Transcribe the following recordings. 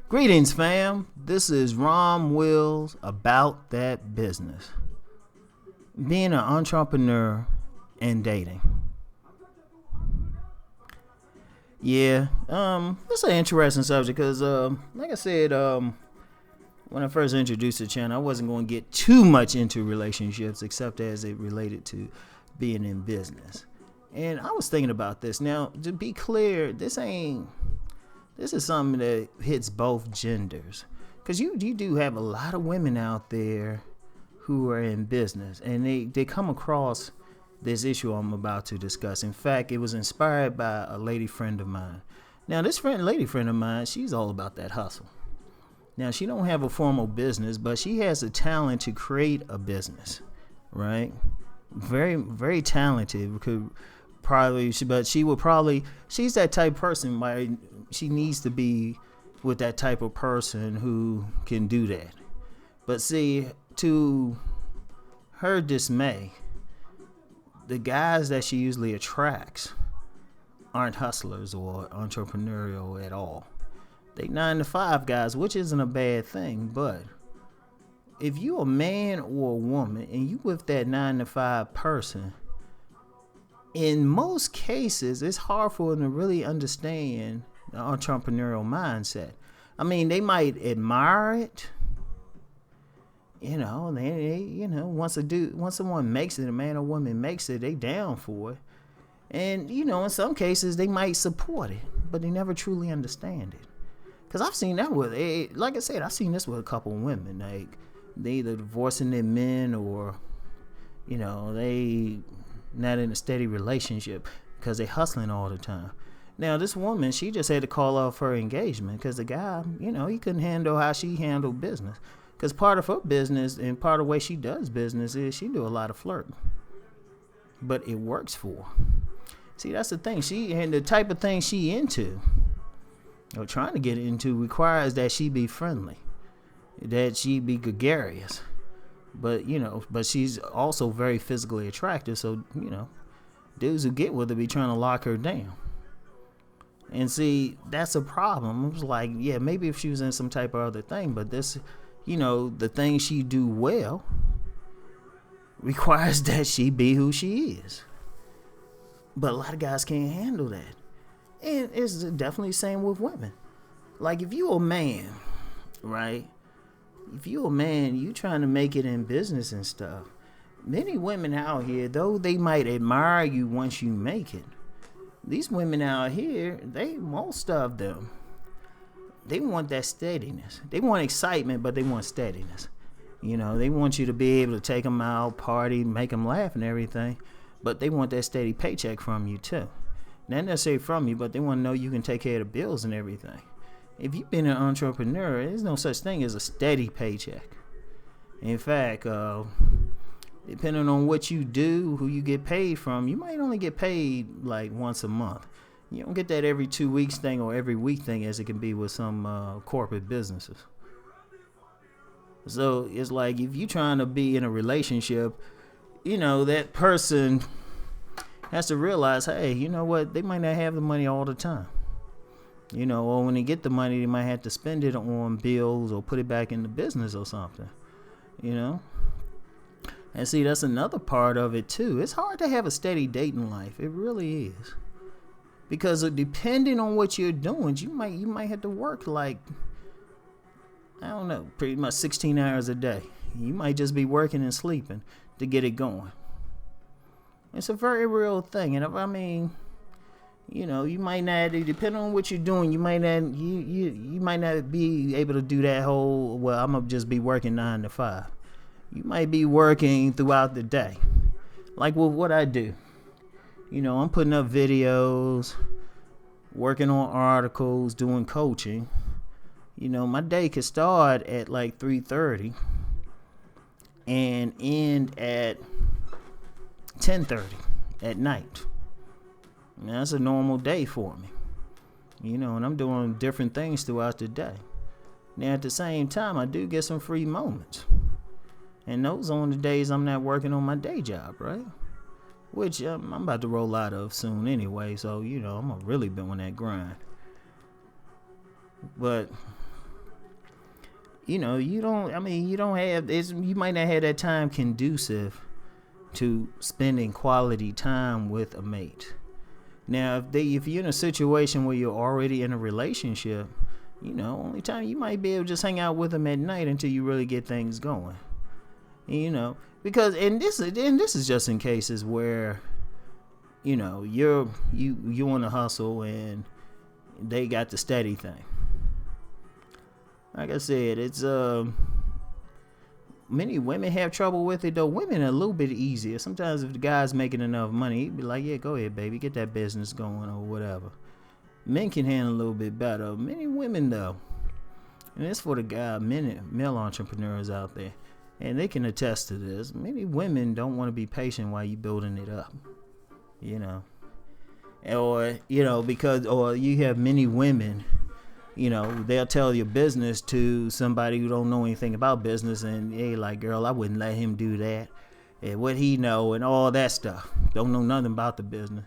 Greetings, fam. This is Rom Wills about that business. Being an entrepreneur and dating. Yeah, this is an interesting subject because, like I said, when I first introduced the channel, I wasn't going to get too much into relationships except as it related to being in business. And I was thinking about this. Now, to be clear, this is something that hits both genders, because you do have a lot of women out there who are in business, and they come across this issue I'm about to discuss. In fact, it was inspired by a lady friend of mine. Now, this lady friend of mine, she's all about that hustle. Now, she don't have a formal business, but she has a talent to create a business, right? Very, very talented. She's that type of person. She needs to be with that type of person who can do that. But see, to her dismay, the guys that she usually attracts aren't hustlers or entrepreneurial at all. They 9-to-5 guys, which isn't a bad thing. But if you a man or a woman and you with that 9-to-5 person, in most cases, it's hard for them to really understand the entrepreneurial mindset. I mean, they might admire it. Once someone makes it, a man or woman makes it, they down for it. And, in some cases, they might support it, but they never truly understand it. Because I've seen that like I said, I've seen this with a couple of women. Like, they either divorcing their men or, they not in a steady relationship because they hustling all the time. Now, this woman, she just had to call off her engagement because the guy, he couldn't handle how she handled business. Because part of her business and part of the way she does business is she do a lot of flirting. But it works for her. See, that's the thing. And the type of thing she into, or trying to get into, requires that she be friendly, that she be gregarious. But she's also very physically attractive. So, dudes who get with her be trying to lock her down. And see, that's a problem. I was like, yeah, maybe if she was in some type of other thing, but this, the thing she do well requires that she be who she is. But a lot of guys can't handle that. And it's definitely the same with women. Like, if you a man, right? If you a man, you trying to make it in business and stuff. Many women out here, though they might admire you once you make it, these women out here, most of them, they want that steadiness. They want excitement, but they want steadiness. They want you to be able to take them out, party, make them laugh and everything, but they want that steady paycheck from you too. Not necessarily from you, but they want to know you can take care of the bills and everything. If you've been an entrepreneur, there's no such thing as a steady paycheck. In fact, depending on what you do, who you get paid from, you might only get paid like once a month. You don't get that every 2 weeks thing or every week thing as it can be with some corporate businesses. So it's like if you're trying to be in a relationship, that person has to realize, hey, you know what? They might not have the money all the time. Or when they get the money, they might have to spend it on bills or put it back in the business or something, And see, that's another part of it too. It's hard to have a steady dating life. It really is. Because depending on what you're doing, you might have to work like, I don't know, pretty much 16 hours a day. You might just be working and sleeping to get it going. It's a very real thing. And you might not, depending on what you're doing, you might not be able to do that whole, well, I'm going to just be working 9 to 5. You might be working throughout the day. Like with what I do. I'm putting up videos, working on articles, doing coaching. My day could start at like 3:30 and end at 10:30 at night. Now, that's a normal day for me. And I'm doing different things throughout the day. Now, at the same time, I do get some free moments. And those are on the days I'm not working on my day job, right? Which I'm about to roll out of soon anyway. So, I'm going to really be on that grind. But, you don't have, you might not have that time conducive to spending quality time with a mate. Now, if you're in a situation where you're already in a relationship, only time you might be able to just hang out with them at night until you really get things going. Because this is just in cases where, you want to hustle and they got the steady thing. Like I said, it's many women have trouble with it though. Women are a little bit easier. Sometimes if the guy's making enough money, he'd be like, yeah, go ahead, baby, get that business going or whatever. Men can handle a little bit better. Many women though, and it's for the male entrepreneurs out there, and they can attest to this. Many women don't want to be patient while you building it up, or you have many women. They'll tell your business to somebody who don't know anything about business, and they like, girl, I wouldn't let him do that, and what he know and all that stuff. Don't know nothing about the business.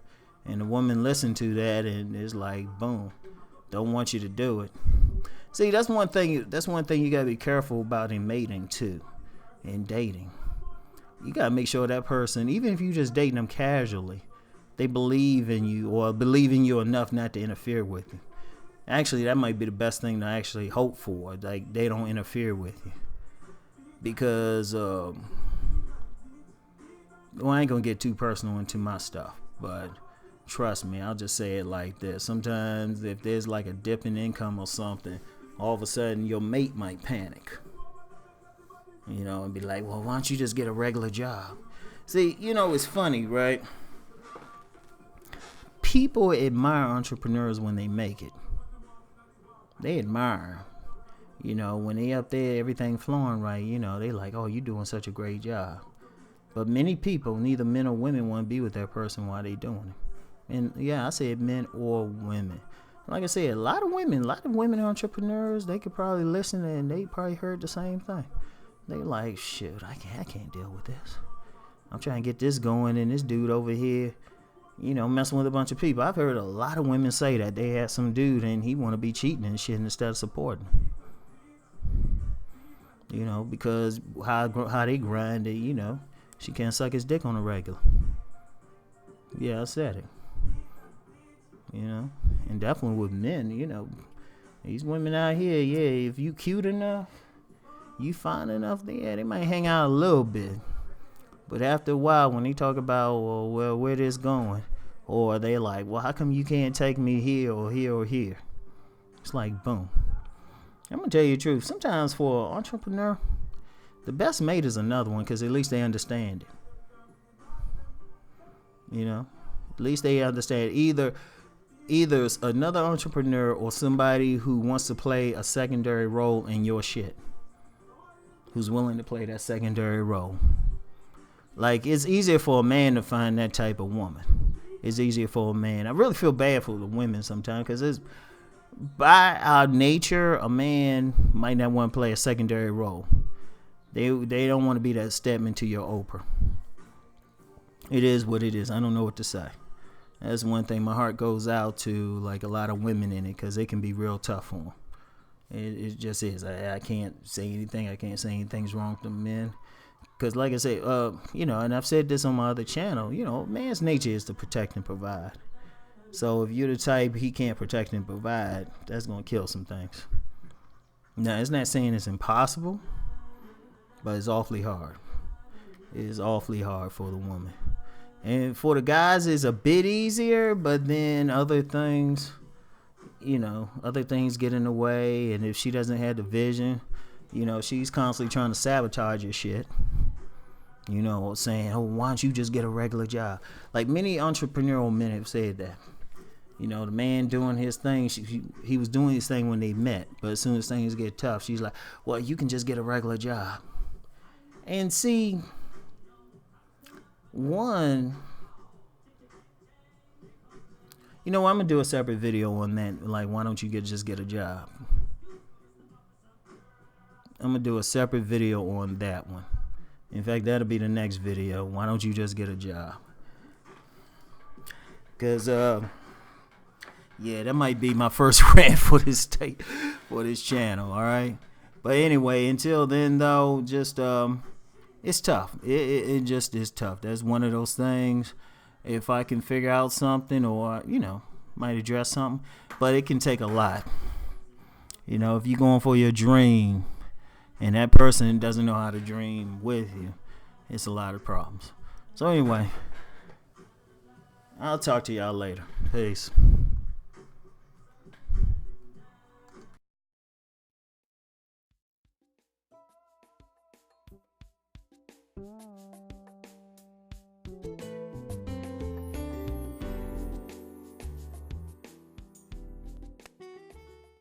And the woman listened to that and it's like, boom, don't want you to do it. See, that's one thing you gotta be careful about in mating too, in dating. You gotta make sure that person, even if you just dating them casually, they believe in you or believe in you enough not to interfere with you. Actually, that might be the best thing to actually hope for. Like, they don't interfere with you. Because, I ain't gonna get too personal into my stuff, but trust me, I'll just say it like this. Sometimes if there's like a dip in income or something, all of a sudden your mate might panic. And be like, well, why don't you just get a regular job? See, it's funny, right? People admire entrepreneurs when they make it. They admire, when they up there, everything flowing right, they like, oh, you doing such a great job. But many people, neither men or women, want to be with that person while they doing it. And yeah, I said men or women. Like I said, a lot of women entrepreneurs, they could probably listen and they probably heard the same thing. They like, shoot, I can't deal with this. I'm trying to get this going, and this dude over here, messing with a bunch of people. I've heard a lot of women say that they had some dude and he want to be cheating and shit instead of supporting. Because how they grind it, she can't suck his dick on a regular. Yeah, I said it. And definitely with men, these women out here, yeah, if you cute enough, you fine enough, they might hang out a little bit. But after a while, when they talk about, well, where this going? Or they like, well, how come you can't take me here or here or here? It's like, boom. I'm going to tell you the truth. Sometimes for an entrepreneur, the best mate is another one because at least they understand it. At least they understand either another entrepreneur or somebody who wants to play a secondary role in your shit. Who's willing to play that secondary role. Like, it's easier for a man to find that type of woman. It's easier for a man. I really feel bad for the women sometimes because it's by our nature, a man might not want to play a secondary role. They don't want to be that step into your Oprah. It is what it is. I don't know what to say. That's one thing. My heart goes out to like a lot of women in it because it can be real tough for them. It just is. I can't say anything. I can't say anything's wrong with the men. Because like I say, and I've said this on my other channel, man's nature is to protect and provide. So if you're the type he can't protect and provide, that's going to kill some things. Now, it's not saying it's impossible, but it's awfully hard. It is awfully hard for the woman. And for the guys, it's a bit easier, but then other things get in the way. And if she doesn't have the vision, she's constantly trying to sabotage your shit. Saying, oh, why don't you just get a regular job? Like many entrepreneurial men have said that. The man doing his thing, he was doing his thing when they met. But as soon as things get tough, she's like, well, you can just get a regular job. And see, You know what? I'm gonna do a separate video on that. Like, why don't you just get a job? I'm gonna do a separate video on that one. In fact, that'll be the next video. Why don't you just get a job? Cause yeah, that might be my first rant for this channel. All right. But anyway, until then though, just it's tough. It just is tough. That's one of those things. If I can figure out something, or might address something, but it can take a lot. If you're going for your dream, and that person doesn't know how to dream with you, it's a lot of problems. So anyway, I'll talk to y'all later. Peace.